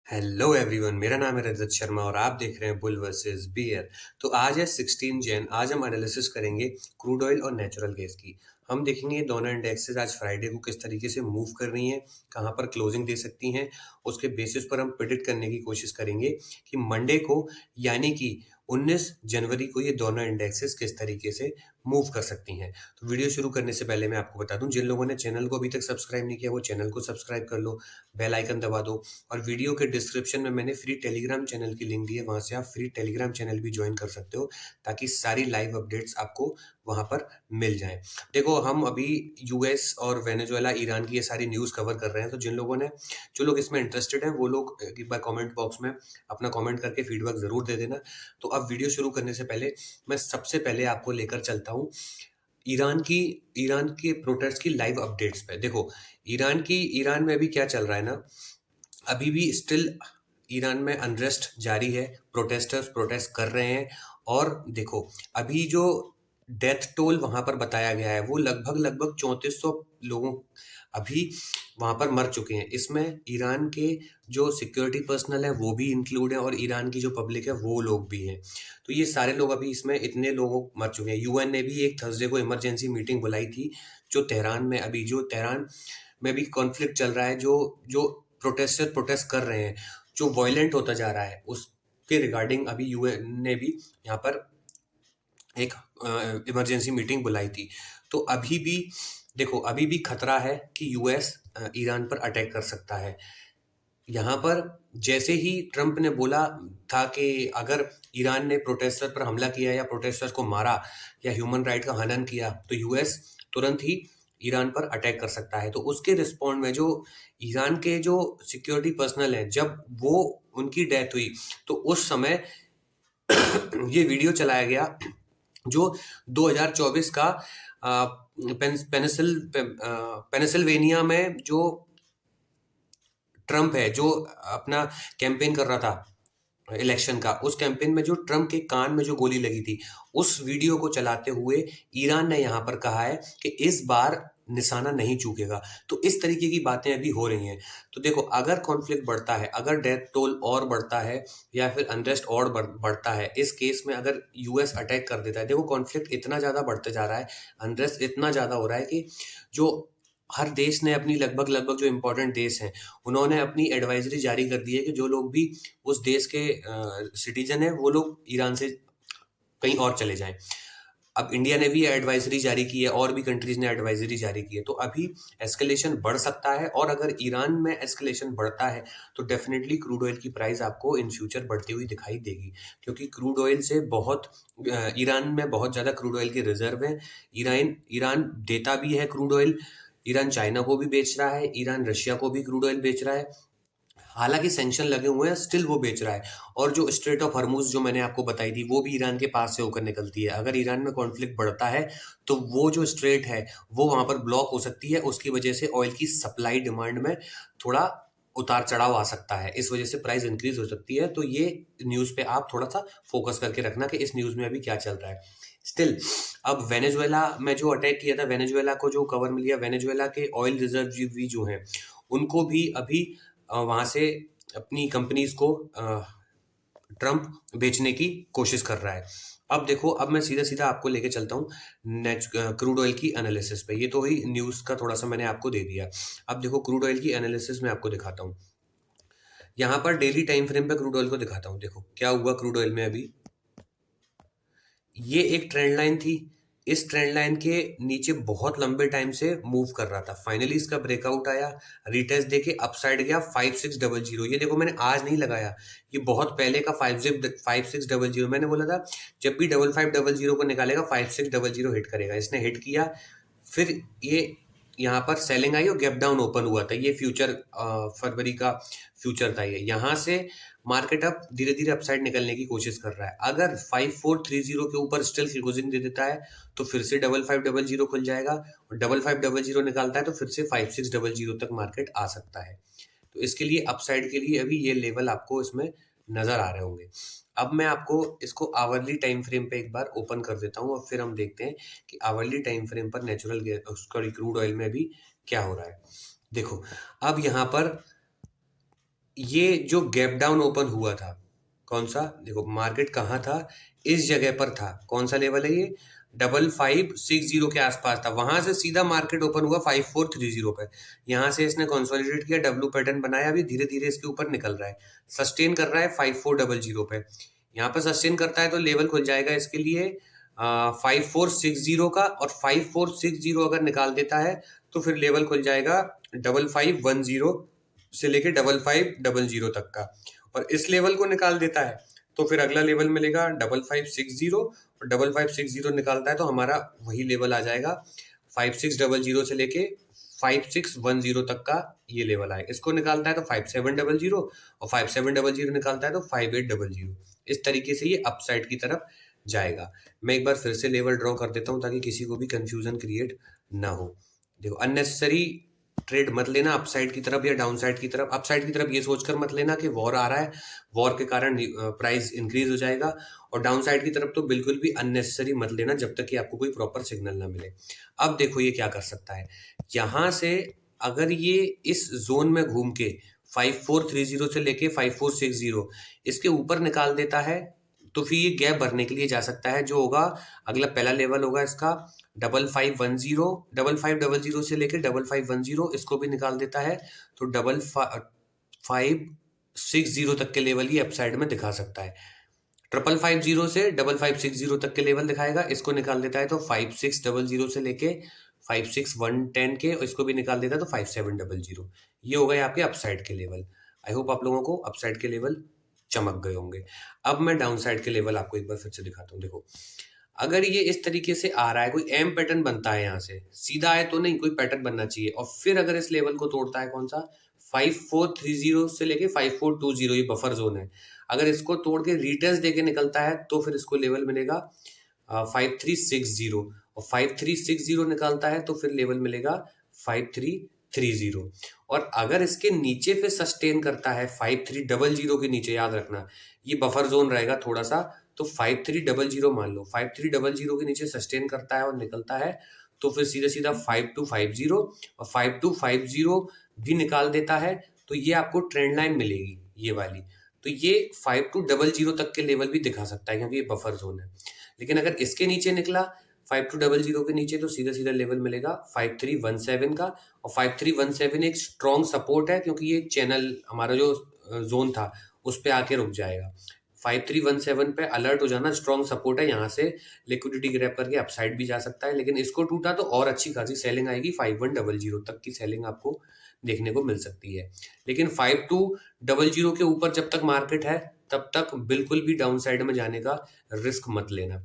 Hello everyone, मेरा नाम है रजत शर्मा और आप देख रहे हैं बुल वर्सेस बियर। तो आज है 16 जैन। आज हम एनालिसिस करेंगे क्रूड ऑयल और नेचुरल गैस की। हम देखेंगे ये दोनों इंडेक्सेस आज फ्राइडे को किस तरीके से मूव कर रही हैं, कहाँ पर क्लोजिंग दे सकती हैं। उसके बेसिस पर हम प्रिडिक्ट करने की कोशिश करेंगे कि मंडे को यानी कि 19 जनवरी को ये दोनों इंडेक्सेस किस तरीके से मूव कर सकती हैं। तो वीडियो शुरू करने से पहले मैं आपको बता दूं, जिन लोगों ने चैनल को अभी तक सब्सक्राइब नहीं किया वो चैनल को सब्सक्राइब कर लो, बेल आइकन दबा दो। और वीडियो के डिस्क्रिप्शन में मैंने फ्री टेलीग्राम चैनल की लिंक दी है, वहाँ से आप फ्री टेलीग्राम चैनल भी ज्वाइन कर सकते हो ताकि सारी लाइव अपडेट्स आपको वहाँ पर मिल जाएं। देखो, हम अभी यूएस और वेनेजुएला, ईरान की ये सारी न्यूज़ कवर कर रहे हैं। तो जो लोग इसमें इंटरेस्टेड हैं वो लोग एक बार कमेंट बॉक्स में अपना कमेंट करके फीडबैक ज़रूर दे देना। तो अब वीडियो शुरू करने से पहले मैं सबसे पहले आपको लेकर चलता हूँ ईरान के प्रोटेस्ट की लाइव अपडेट्स पे। देखो, ईरान में अभी क्या चल रहा है ना, अभी भी स्टिल ईरान में अनरेस्ट जारी है। प्रोटेस्टर्स प्रोटेस्ट कर रहे हैं। और देखो, अभी जो डेथ टोल वहां पर बताया गया है वो लगभग लगभग 3400 लोगों अभी वहां पर मर चुके हैं। इसमें ईरान के जो सिक्योरिटी पर्सनल है वो भी इंक्लूड है और ईरान की जो पब्लिक है वो लोग भी हैं। तो ये सारे लोग अभी इसमें इतने लोग मर चुके हैं। यूएन ने भी एक थर्सडे को इमरजेंसी मीटिंग बुलाई थी, जो तेहरान में भी कॉन्फ्लिक्ट चल रहा है, जो जो प्रोटेस्टर प्रोटेस्ट कर रहे हैं, जो वायलेंट होता जा रहा है, उसके रिगार्डिंग अभी यूएन ने भी यहाँ पर एक इमरजेंसी मीटिंग बुलाई थी। तो अभी भी देखो, अभी भी खतरा है कि यूएस ईरान पर अटैक कर सकता है। यहाँ पर जैसे ही ट्रंप ने बोला था कि अगर ईरान ने प्रोटेस्टर पर हमला किया या प्रोटेस्टर्स को मारा या ह्यूमन राइट का हनन किया तो यूएस तुरंत ही ईरान पर अटैक कर सकता है। तो उसके रिस्पॉन्ड में जो ईरान के जो सिक्योरिटी पर्सनल हैं, जब वो उनकी डेथ हुई तो उस समय ये वीडियो चलाया गया जो 2024 का पेनिसिल्वेनिया में जो ट्रंप है, जो अपना कैंपेन कर रहा था इलेक्शन का, उस कैंपेन में जो ट्रंप के कान में जो गोली लगी थी, उस वीडियो को चलाते हुए ईरान ने यहाँ पर कहा है कि इस बार निशाना नहीं चूकेगा। तो इस तरीके की बातें अभी हो रही हैं। तो देखो, अगर कॉन्फ्लिक्ट बढ़ता है, अगर डेथ टोल और बढ़ता है या फिर अनरेस्ट और बढ़ता है, इस केस में अगर यूएस अटैक कर देता है, देखो कॉन्फ्लिक्ट इतना ज़्यादा बढ़ते जा रहा है, अनरेस्ट इतना ज़्यादा हो रहा है कि जो हर देश ने अपनी लगभग लगभग जो इंपॉर्टेंट देश हैं उन्होंने अपनी एडवाइजरी जारी कर दी है कि जो लोग भी उस देश के सिटीजन हैं वो लोग ईरान से कहीं और चले जाएं। अब इंडिया ने भी एडवाइजरी जारी की है और भी कंट्रीज ने एडवाइजरी जारी की है। तो अभी एस्केलेशन बढ़ सकता है और अगर ईरान में एस्केलेशन बढ़ता है तो डेफिनेटली क्रूड ऑयल की प्राइस आपको इन फ्यूचर बढ़ती हुई दिखाई देगी, क्योंकि क्रूड ऑयल से ईरान में बहुत ज़्यादा क्रूड ऑयल के रिजर्व हैं। ईरान ईरान देता भी है क्रूड ऑयल। ईरान चाइना को भी बेच रहा है, ईरान रशिया को भी क्रूड ऑयल बेच रहा है। हालांकि सैंक्शन लगे हुए हैं, स्टिल वो बेच रहा है। और जो स्ट्रेट ऑफ हर्मुज जो मैंने आपको बताई थी वो भी ईरान के पास से होकर निकलती है। अगर ईरान में कॉन्फ्लिक्ट बढ़ता है तो वो जो स्ट्रेट है वो वहां पर ब्लॉक हो सकती है। उसकी वजह से ऑयल की सप्लाई डिमांड में थोड़ा उतार चढ़ाव आ सकता है, इस वजह से प्राइस इंक्रीज हो सकती है। तो ये न्यूज पे आप थोड़ा सा फोकस करके रखना कि इस न्यूज में अभी क्या चल रहा है। स्टिल, अब वेनेजुएला में जो अटैक किया था, वेनेजुएला को जो कवर मिल गया, वेनेजुएला के ऑयल रिजर्व भी जो हैं उनको भी अभी वहां से अपनी कंपनीज को ट्रंप बेचने की कोशिश कर रहा है। अब देखो, अब मैं सीधा सीधा आपको लेके चलता हूँ क्रूड ऑयल की एनालिसिस पे। ये तो ही न्यूज़ का थोड़ा सा मैंने आपको दे दिया। अब देखो, क्रूड ऑयल की एनालिसिस में आपको दिखाता हूँ। यहाँ पर डेली टाइम फ्रेम पे क्रूड ऑयल को दिखाता हूँ। देखो क्या हुआ क्रूड ऑयल में अभी। ये एक ट्रेंड लाइन थी, इस ट्रेंड लाइन के नीचे बहुत लंबे टाइम से मूव कर रहा था। फाइनली इसका ब्रेकआउट आया, रीटेस्ट देके अपसाइड गया 5600। ये देखो, मैंने आज नहीं लगाया, ये बहुत पहले का 5600। मैंने बोला था जब भी 5500 को निकालेगा 5600 हिट करेगा। इसने हिट किया, फिर ये यहाँ पर सेलिंग आई और गैप डाउन ओपन हुआ था। ये फ्यूचर फरवरी का फ्यूचर था। ये यहाँ से मार्केट अब धीरे धीरे अपसाइड निकलने की कोशिश कर रहा है। अगर 5430 के ऊपर स्टिल क्लोजिंग दे देता है तो फिर से 5500 खुल जाएगा, और 5500 निकालता है तो फिर से 5600 तक मार्केट आ सकता है। तो इसके लिए अपसाइड के लिए अभी ये लेवल आपको इसमें नजर आ रहे होंगे। अब मैं आपको इसको आवरली टाइम फ्रेम पे एक बार ओपन कर देता हूँ और फिर हम देखते हैं कि आवरली टाइम फ्रेम पर नेचुरल गैस क्रूड ऑयल में भी क्या हो रहा है। देखो, अब यहाँ पर ये जो गैप डाउन ओपन हुआ था, कौन सा, देखो मार्केट कहाँ था, इस जगह पर था, कौन सा लेवल है ये, 5560 के आसपास था, वहां से सीधा मार्केट ओपन हुआ 5430 पे। यहाँ से इसने कंसोलिडेट किया, डब्ल्यू पैटर्न बनाया, अभी धीरे धीरे इसके ऊपर निकल रहा है, सस्टेन कर रहा है 5400 पे। यहाँ पर सस्टेन करता है तो लेवल खुल जाएगा इसके लिए 5460 का, और 5460 अगर निकाल देता है तो फिर लेवल खुल जाएगा 5510 से लेके 5500 तक का। और इस लेवल को निकाल देता है तो फिर अगला लेवल मिलेगा 5560, और 5560 निकालता है तो हमारा वही लेवल आ जाएगा 5600 से लेके 5610 तक का, ये लेवल आए, इसको निकालता है तो 5700, और 5700 निकालता है तो 5800। इस तरीके से ये अपसाइड की तरफ जाएगा। मैं एक बार फिर से लेवल ड्रॉ कर देता हूँ ताकि किसी को भी कंफ्यूजन क्रिएट ना हो। देखो, अननेसेसरी ट्रेड मत लेना अपसाइड की तरफ या डाउन साइड की तरफ। अपसाइड की तरफ ये सोचकर मत लेना कि वॉर आ रहा है, वॉर के कारण प्राइस इंक्रीज हो जाएगा, और डाउन साइड की तरफ तो बिल्कुल भी अननेसेसरी मत लेना जब तक कि आपको कोई प्रॉपर सिग्नल ना मिले। अब देखो ये क्या कर सकता है, यहाँ से अगर ये इस जोन में घूम के 5430 से लेके 5460 इसके ऊपर निकाल देता है तो फिर ये गैप भरने के लिए जा सकता है। जो होगा, अगला पहला लेवल होगा इसका 5510, 5500 से लेके 5510 इसको भी निकाल देता है तो 5560 तक के लेवल ही अपसाइड में दिखा सकता है। 5550 से 5560 तक के लेवल दिखाएगा, इसको निकाल देता है तो 5600 से लेके 56110 के, और इसको भी निकाल देता है तो 5700। ये हो गए आपके अपसाइड के लेवल। आई होप आप लोगों को अपसाइड के लेवल चमक गए होंगे। अब मैं डाउन साइड के लेवल आपको एक बार फिर से दिखाता हूँ। देखो, अगर ये इस तरीके से आ रहा है, कोई एम पैटर्न बनता है, यहाँ से सीधा आए तो नहीं, कोई पैटर्न बनना चाहिए, और फिर अगर इस लेवल को तोड़ता है, कौन सा, 5430 से लेके 5420, ये बफर जोन है, अगर इसको तोड़ के रिटर्न्स देके निकलता है तो फिर इसको लेवल मिलेगा 5360, और 5360 निकालता है तो फिर लेवल मिलेगा 5330। और अगर इसके नीचे फिर सस्टेन करता है 5300 के नीचे, याद रखना ये बफर जोन रहेगा थोड़ा सा, तो 5300 मान लो, 5300 के नीचे सस्टेन करता है और निकलता है तो फिर सीधा सीधा 5250, और 5250 भी निकाल देता है तो ये आपको ट्रेंड लाइन मिलेगी, ये वाली। तो ये 5200 तक के लेवल भी दिखा सकता है क्योंकि ये बफर जोन है। लेकिन अगर इसके नीचे निकला 5200 के नीचे तो सीधा सीधा लेवल मिलेगा 5317 का, और 5317 एक स्ट्रॉन्ग सपोर्ट है क्योंकि ये चैनल हमारा जो जोन था उस पे आके रुक जाएगा। 5317 पे अलर्ट हो जाना, स्ट्रॉन्ग सपोर्ट है, यहाँ से लिक्विडिटी ग्रैब करके अपसाइड भी जा सकता है। लेकिन इसको टूटा तो और अच्छी खासी सेलिंग आएगी, 5100 तक की सेलिंग आपको देखने को मिल सकती है। लेकिन 5200 के ऊपर जब तक मार्केट है तब तक बिल्कुल भी डाउन साइड में जाने का रिस्क मत लेना,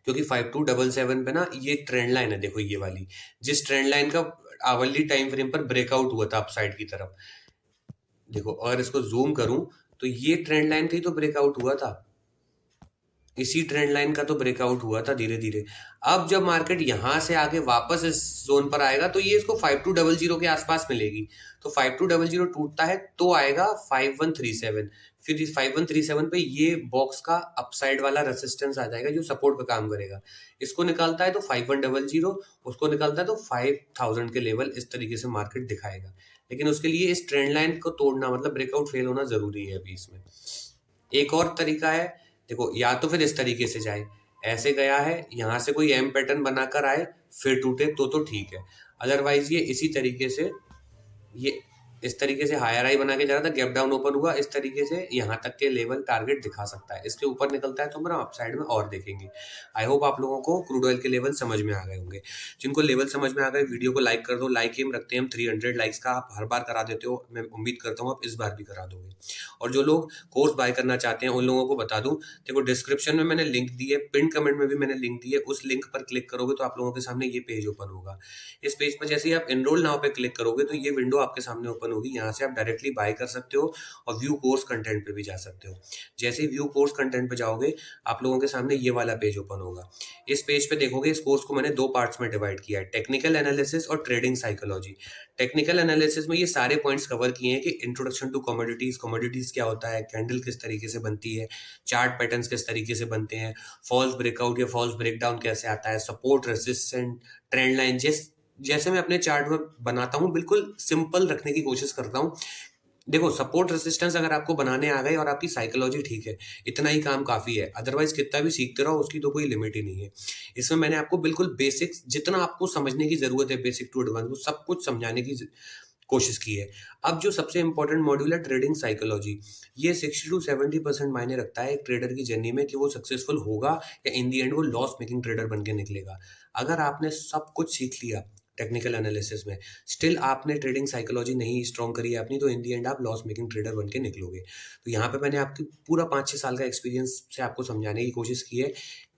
क्योंकि 5277 पे ना ये ट्रेंड लाइन है, देखो ये वाली, जिस ट्रेंड लाइन का आवरली टाइम फ्रेम पर ब्रेकआउट हुआ था अपसाइड की तरफ। देखो, अगर इसको जूम करूं तो ये ट्रेंड लाइन का ही तो ब्रेकआउट हुआ था, इसी ट्रेंड लाइन का तो ब्रेकआउट हुआ था धीरे धीरे। अब जब मार्केट यहाँ से आके वापस इस जोन पर आएगा तो ये इसको 5200 के आसपास मिलेगी। तो 5200 टूटता है तो आएगा 5137, फिर इस 5137 पे ये बॉक्स का अपसाइड वाला रेसिस्टेंस आ जाएगा जो सपोर्ट का काम करेगा। इसको निकालता है तो 5100, उसको निकालता है तो 5000 के लेवल, इस तरीके से मार्केट दिखाएगा। लेकिन उसके लिए इस ट्रेंड लाइन को तोड़ना, मतलब ब्रेकआउट फेल होना जरूरी है अभी इसमें। एक और तरीका है, देखो, या तो फिर इस तरीके से जाए, ऐसे गया है, यहाँ से कोई एम पैटर्न बनाकर आए फिर टूटे तो ठीक है। अदरवाइज ये इसी तरीके से, ये इस तरीके से हायर हाई बना के जा रहा था, गैप डाउन ओपन हुआ, इस तरीके से यहाँ तक के लेवल टारगेट दिखा सकता है। इसके ऊपर निकलता है तो हम अप साइड में और देखेंगे। आई होप आप लोगों को क्रूड ऑयल के लेवल समझ में आ गए होंगे। जिनको लेवल समझ में आ गए, वीडियो को लाइक कर दो। लाइक एम रखते हैं हम 300 लाइक्स का, आप हर बार करा देते हो, मैं उम्मीद करता हूँ आप इस बार भी करा दोगे। और जो लोग कोर्स बाय करना चाहते हैं उन लोगों को बता दूं, देखो डिस्क्रिप्शन में मैंने लिंक दी है, पिन कमेंट में भी मैंने लिंक दी है, उस लिंक पर क्लिक करोगे तो आप लोगों के सामने ये पेज ओपन होगा। इस पेज पर जैसे ही आप एनरोल नाउ पे क्लिक करोगे तो ये विंडो आपके सामने ओपन होगी, यहाँ से आप डायरेक्टली बाय कर सकते हो और व्यू कोर्स कंटेंट पे भी जा सकते हो। जैसे ही व्यू कोर्स कंटेंट पे जाओगे आप लोगों के सामने ये वाला पेज ओपन होगा। इस पेज पे देखोगे, इस कोर्स को मैंने दो पार्ट्स में डिवाइड किया है, टेक्निकल एनालिसिस और ट्रेडिंग साइकोलॉजी। टेक्निकल एनालिसिस में ये सारे पॉइंट्स कवर किए हैं कि इंट्रोडक्शन टू कमोडिटीज, कमोडिटीज क्या होता है, कैंडल किस तरीके से बनती है, चार्ट पैटर्न्स किस तरीके से बनते हैं, फॉल्स ब्रेकआउट या फॉल्स ब्रेकडाउन कैसे आता है, सपोर्ट, रेजिस्टेंट, ट्रेंड लाइन, जैसे मैं अपने चार्ट में बनाता हूँ बिल्कुल सिंपल रखने की कोशिश करता हूँ देखो, सपोर्ट रेसिस्टेंस अगर आपको बनाने आ गए और आपकी साइकोलॉजी ठीक है, इतना ही काम काफ़ी है। अदरवाइज़ कितना भी सीखते रहो, उसकी तो कोई लिमिट ही नहीं है। इसमें मैंने आपको बिल्कुल बेसिक्स जितना आपको समझने की ज़रूरत है, बेसिक टू एडवांस, वो सब कुछ समझाने की कोशिश की है। अब जो सबसे इम्पोर्टेंट मॉड्यूल है ट्रेडिंग साइकोलॉजी, ये 60 टू 70% मायने रखता है एक ट्रेडर की जर्नी में कि वो सक्सेसफुल होगा या इन द एंड वो लॉस मेकिंग ट्रेडर बन के निकलेगा। अगर आपने सब कुछ सीख लिया टेक्निकल एनालिसिस में, स्टिल आपने ट्रेडिंग साइकोलॉजी नहीं स्ट्रॉन्ग करी है अपनी, तो इन द एंड आप लॉस मेकिंग ट्रेडर बन के निकलोगे। तो यहाँ पे मैंने आपकी पूरा 5-6 साल का एक्सपीरियंस से आपको समझाने की कोशिश की है।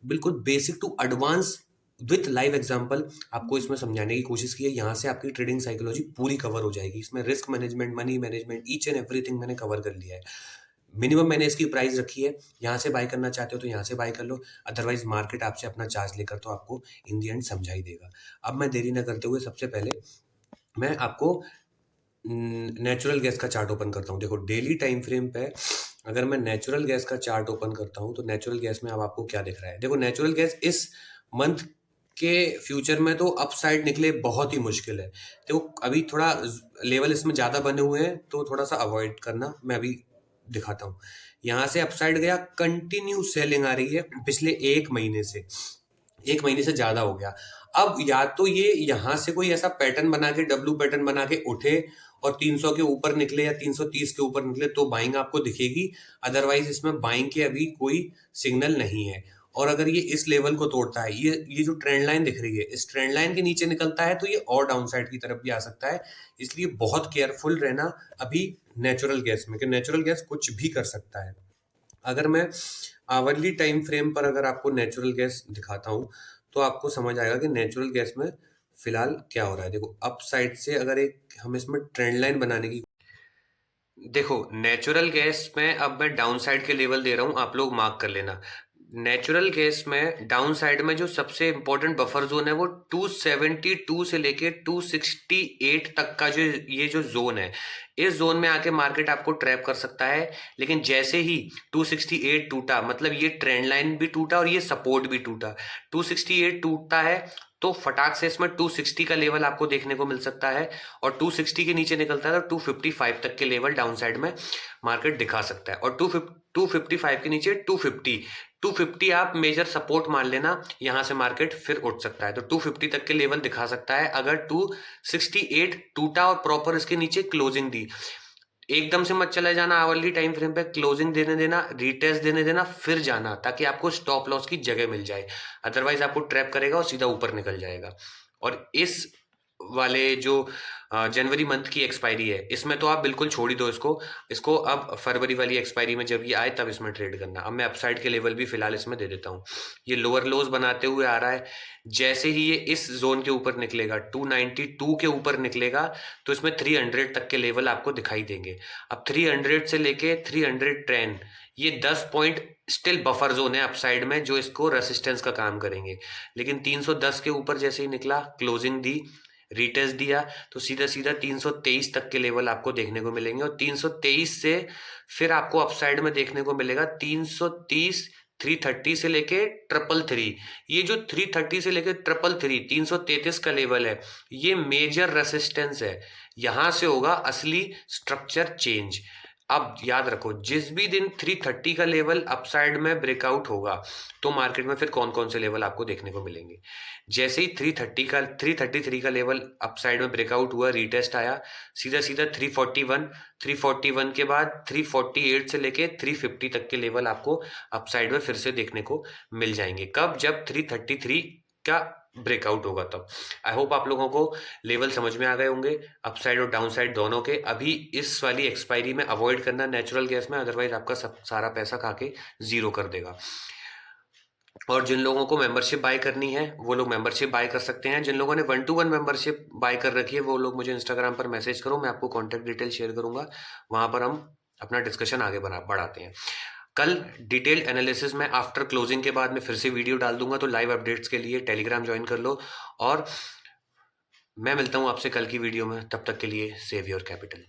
बिल्कुल basic to advance with live example आपको इसमें समझाने की कोशिश की है। यहाँ से आपकी ट्रेडिंग साइकोलॉजी पूरी कवर हो जाएगी। इसमें risk management, money management, each and everything मैंने कवर कर लिया है। मिनिमम मैंने इसकी प्राइस रखी है, यहाँ से बाय करना चाहते हो तो यहाँ से बाय कर लो, अदरवाइज मार्केट आपसे अपना चार्ज लेकर तो आपको इन दी एंड समझा ही देगा। अब मैं देरी न करते हुए सबसे पहले मैं आपको नेचुरल गैस का चार्ट ओपन करता हूँ। देखो, डेली टाइम फ्रेम पे अगर मैं नेचुरल गैस का चार्ट ओपन करता हूँ तो नेचुरल गैस में अब आपको क्या दिख रहा है। देखो, नेचुरल गैस इस मंथ के फ्यूचर में तो अपसाइड निकले बहुत ही मुश्किल है। देखो, अभी थोड़ा लेवल इसमें ज़्यादा बने हुए हैं तो थोड़ा सा अवॉइड करना, मैं अभी दिखाता हूँ। यहाँ से अपसाइड गया, कंटिन्यू सेलिंग आ रही है पिछले 1 महीने से, 1 महीने से ज़्यादा हो गया। अब या तो ये यहाँ से कोई ऐसा पैटर्न बना के, डब्ल्यू पैटर्न बना के उठे और 300 के ऊपर निकले या 330 के ऊपर निकले तो बाइंग आपको दिखेगी, अदरवाइज इसमें बाइंग के अभी कोई सिग्नल नहीं है। और अगर ये इस लेवल को तोड़ता है, ये जो ट्रेंड लाइन दिख रही है, इस ट्रेंड लाइन के नीचे निकलता है तो ये और डाउन साइड की तरफ भी आ सकता है। इसलिए बहुत केयरफुल रहना अभी नेचुरल गैस में, कि नेचुरल गैस कुछ भी कर सकता है। अगर मैं आवरली टाइम फ्रेम पर अगर आपको नेचुरल गैस दिखाता हूँ तो आपको समझ आएगा कि नेचुरल गैस में फिलहाल क्या हो रहा है। देखो, अप साइड से अगर एक हम इसमें ट्रेंड लाइन बनाने की, देखो नेचुरल गैस में अब मैं डाउन साइड के लेवल दे रहा हूं, आप लोग मार्क कर लेना। नेचुरल गैस में डाउन साइड में जो सबसे इंपॉर्टेंट बफर जोन है वो 272 से लेके 268 तक का जो ये जो जोन है, इस जोन में आके मार्केट आपको ट्रैप कर सकता है। लेकिन जैसे ही 268 टूटा, मतलब ये ट्रेंड लाइन भी टूटा और ये सपोर्ट भी टूटा, 268 टूटता है तो फटाक से इसमें 260 का लेवल आपको देखने को मिल सकता है, और 260 के नीचे निकलता है तो 255 तक के लेवल डाउन साइड में मार्केट दिखा सकता है। और 255 के नीचे 250 आप मेजर सपोर्ट मान लेना, यहां से मार्केट फिर उठ सकता है। तो 250 तक के लेवल दिखा सकता है अगर 268 टूटा और प्रॉपर इसके नीचे क्लोजिंग दी। एकदम से मत चला जाना, आवरली टाइम फ्रेम पे क्लोजिंग देने देना, रीटेस्ट देने देना, फिर जाना, ताकि आपको स्टॉप लॉस की जगह मिल जाए। अदरवाइज आपको ट्रैप करेगा और सीधा ऊपर निकल जाएगा। और इस वाले जो जनवरी मंथ की एक्सपायरी है, इसमें तो आप बिल्कुल छोड़ ही दो इसको। इसको अब फरवरी वाली एक्सपायरी में जब ये आए तब इसमें ट्रेड करना। अब मैं अपसाइड के लेवल भी फिलहाल इसमें दे देता हूँ। ये लोअर लोज बनाते हुए आ रहा है, जैसे ही ये इस जोन के ऊपर निकलेगा, 292 के ऊपर निकलेगा, तो इसमें 300 तक के लेवल आपको दिखाई देंगे। अब 300 से लेके 310, ये 10 पॉइंट स्टिल बफर जोन है अपसाइड में, जो इसको रेसिस्टेंस का काम करेंगे। लेकिन 310 के ऊपर जैसे ही निकला, क्लोजिंग दी, रिटेस्ट दिया, तो सीधा सीधा 323 तक के लेवल आपको देखने को मिलेंगे। और 323 से फिर आपको अपसाइड में देखने को मिलेगा 330, 330 से लेके 333। ये जो 330 से लेके 333, 333 का लेवल है, ये मेजर रेसिस्टेंस है। यहां से होगा असली स्ट्रक्चर चेंज। अब याद रखो, जिस भी दिन 330 का लेवल अपसाइड में ब्रेकआउट होगा तो मार्केट में फिर कौन कौन से लेवल आपको देखने को मिलेंगे। जैसे ही 333 का लेवल अपसाइड में ब्रेकआउट हुआ, रीटेस्ट आया, सीधा सीधा 341 के बाद 348 से लेके 350 तक के लेवल आपको अपसाइड में फिर से देखने को मिल जाएंगे। कब? जब 333 का ब्रेकआउट होगा तब। आई होप आप लोगों को लेवल समझ में आ गए होंगे, अपसाइड और डाउन साइड दोनों के। अभी इस वाली एक्सपायरी में अवॉइड करना नेचुरल गैस में, अदरवाइज आपका सब सारा पैसा खा के जीरो कर देगा। और जिन लोगों को मेंबरशिप बाय करनी है वो लोग मेंबरशिप बाय कर सकते हैं। जिन लोगों ने 1-to-1 मेंबरशिप बाय कर रखी है वो लोग मुझे इंस्टाग्राम पर मैसेज करो, मैं आपको कॉन्टैक्ट डिटेल शेयर करूंगा, वहां पर हम अपना डिस्कशन आगे बढ़ाते हैं। कल डिटेल एनालिसिस में आफ्टर क्लोजिंग के बाद में फिर से वीडियो डाल दूंगा, तो लाइव अपडेट्स के लिए टेलीग्राम ज्वाइन कर लो। और मैं मिलता हूं आपसे कल की वीडियो में, तब तक के लिए सेव योर कैपिटल।